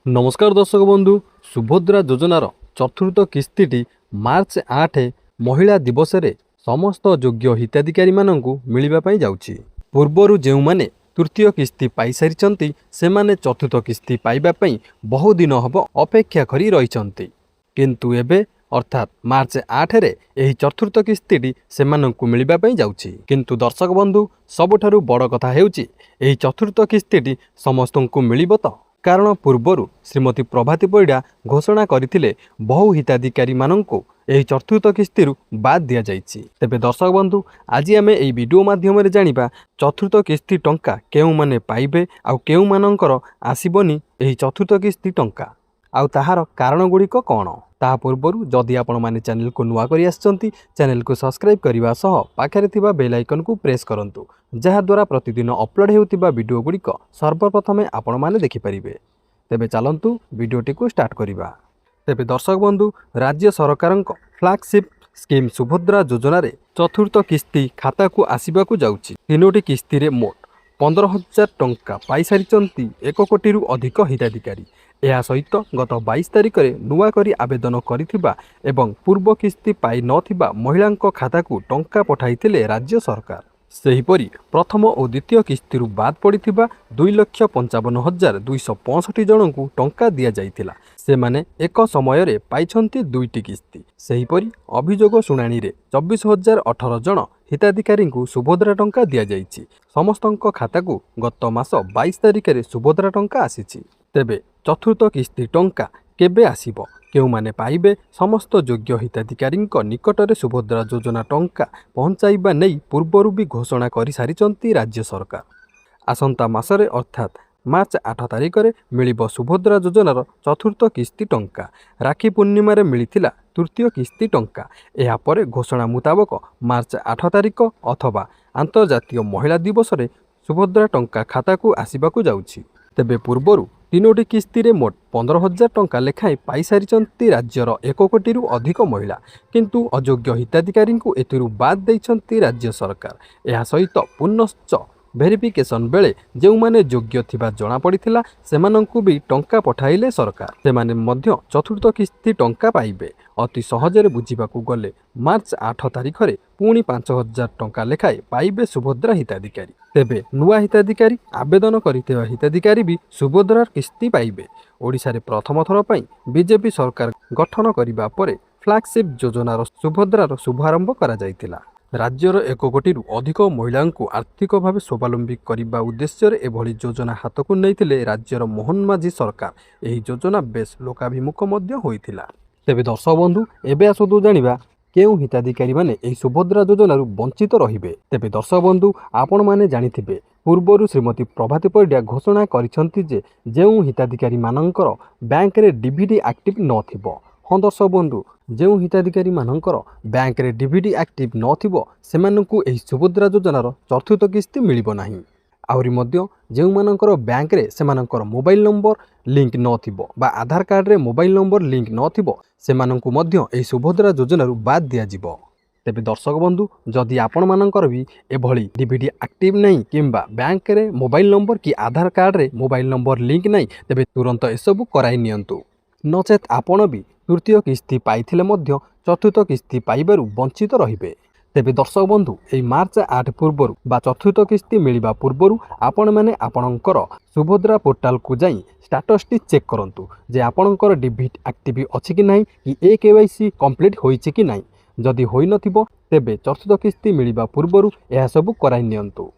नमस्कार दर्शक बंधु सुभद्रा योजनार चतुर्थ किस्ती मार्च 8 महिला दिवस रे समस्त योग्य हिताधिकारी माननकु मिलिबा पई जाउछि। पूर्वरु जेउ माने तृतीय किस्ती पाई सारिचंती से माने चतुर्थ किस्ती पाइबा पई बहु दिन हबो अपेक्षा करी रहिचंती, किंतु एबे अर्थात मार्च 8 रे एही चतुर्थ किस्ती से माननकु मिलिबा पई जाउछि। किंतु दर्शक बंधु सबठारु बड़ कथा हेउछि एही चतुर्थ किस्ती समस्तंकु मिलिबो त, कारण पूर्वरु श्रीमती प्रभाती परिडा घोषणा करथिले बहु हिताधिकारी माननकु एही चतुर्थ किस्ती बाद दिया जाइछि। तेबे दर्शक बंधु आज आमे एही वीडियो माध्यम रे जानिबा चतुर्थ किस्ती टंका केउ माने पाइबे आउ केउ माननकर आसीबनी एही चतुर्थ किस्ती टंका आउ ताहार कारण गुड़िक कौन। ता पूर्वरु जदि आपण माने चैनल को नुआ करी आछंती चैनल को सब्सक्राइब करबा सह पाखरे थिबा बेल आइकन को प्रेस करंतु, जहा द्वारा प्रतिदिन अपलोड हेउतिबा वीडियो गुड़िक सर्वप्रथमे आपण माने देखि परिबे। तेबे चलंतु वीडियोटी को स्टार्ट करिबा। तेबे दर्शक बंधु राज्य सरकारक फ्लैगशिप स्कीम सुभद्रा योजना रे चतुर्थ किस्ती खाता को आसीबा को जाउछि। तीनोटी किस्ती रे मोट 15,000 टंका पाई सारिचंती 1 कोटी रु अधिक हिताधिकारी। यह सहित गत 22 तारिख में नुआ करी आवेदन करिथिबा एवं पूर्व किस्ती पाई नथिबा महिलांक खाता को टंका पठाइथिले राज्य सरकार। सेहीपरि प्रथम और द्वितीय किस्ती बाद पड़िथिबा 2,55,265 जन को टंका दिया जाइथिला। से माने एक समय रे पाइछंती दुईटी किस्ती। सेहीपरि अभियोग शुणाणी रे 24,018 जन हिताधिकारी को सुभद्रा टंका दिया जाइछि। समस्तंक खाता को गत मास 22 तारिख में सुभद्रा टंका आसीछि। तेबे चतुर्थ किस्ती टंका केबे आसीबो, केउ माने पाइबे, समस्त योग्य हिताधिकारी निकट में सुभद्रा योजना टंका पहुंचाइबा नहीं पूर्वरु भी घोषणा करि सारिचंती राज्य सरकार। आसंता मासरे अर्थात मार्च 8 तारिख में मिलिबो सुभद्रा योजनार चतुर्थ किस्ती टंका। राखी पूर्णिमा रे मिलिथिला तृतीय किस्ती टंका। एहा परे घोषणा मुताबक मार्च 8 तारिख अथवा अंतर्जातीय महिला दिवस रे सुभद्रा टंका खाता को आसीबाकू जाउछि। तेबे पूर्वरु तीनोटी किस्ती रे मोट 15,000 टंका लेखाएं पाई सारिचंती राज्यर 1 कोटी रु अधिक महिला, किंतु अयोग्य हिताधिकारी को एथिरु बाद दैछंती राज्य सरकार। एहा सहित पुनश्च भेरिफिकेशन बेले जेउ माने योग्य थिबा जणा पड़िथिला सेमानंकु भी टंका पठाइले सरकार। सेमाने मध्य चतुर्थ किस्ती टंका पाइबे। अति सहजरे बुझिबाकू गले मार्च 8 तारिख रे पुणी 5,000 टंका लेखाए पाइबे सुभद्रा हिताधिकारी। तेबे नुआ हिताधिकारी आवेदन करिथिबा हिताधिकारी भी सुभद्रार किस्ती पाइबे। ओडिशा रे प्रथम थर पई बीजेपी सरकार गठन करिबा परे फ्लैगशिप योजनार सुभद्रार शुभारंभ करा जाइतिला। राज्यर 1 कोटी रु अधिक महिला को आर्थिक भाव स्वावलंबी करने उद्देश्य एभली योजना हाथ को नहीं राज्यर मोहन माझी सरकार। यही योजना बेस लोकाभिमुख होइथिला। तेबे दर्शक बंधु एबे आसतु जानिबा केउ हिताधिकारी माने एही सुभद्रा योजना वंचित रहिबे। तेबे दर्शक बंधु आपण माने जानिथिबे पूर्वरु श्रीमती प्रभाती परिडा घोषणा करिसंती जे जेउ हिताधिकारी मानंकर बैंक रे डीबीडी एक्टिव नथिबो। हाँ दर्शक बंधु जो हिताधिकारी मानंकर बैंक रे डीबीडी एक्टिव नथिबो सेमानंकु एही सुभद्रा योजनार चतुर्थ किस्ती मिलिबो नाही। आउरी मध्य जेउ मानंकर बैंक रे सेमानंकर मोबाइल नंबर लिंक नथिबो बा आधार कार्ड रे मोबाइल नंबर लिंक नथिबो सेमानंकु मध्य एही सुभद्रा योजनार बाद दिया जिवो। तेबे दर्शक बंधु जदि आपण मानंकर भी एभली डीबीडी एक्टिव नहीं किंबा बैंक रे मोबाइल नंबर कि आधार कार्ड रे मोबाइल नंबर लिंक नहीं तेबे तुरंत एसबु कराई नियंतु, नचेत आपण भी तृतीय किस्ती पाइथिले मध्य चतुर्थ किस्ती पाइबारु वंचित रहिबे। तेबे दर्शक बंधु एई मार्च 8 पूर्वरु बा चतुर्थ किस्ती मिलिबा पूर्वरु आपण माने आपणकर सुभद्रा पोर्टाल को जाई स्टेटस टी चेक करंतु जे आपणकर डीबीडी एक्टिव अछि कि नाही कि ए केवाईसी कंप्लीट होईछि कि नाही। जदि होई नथिबो तेबे चतुर्थ किस्ती मिलिबा पूर्वरु एहा सब कराई नियंतु।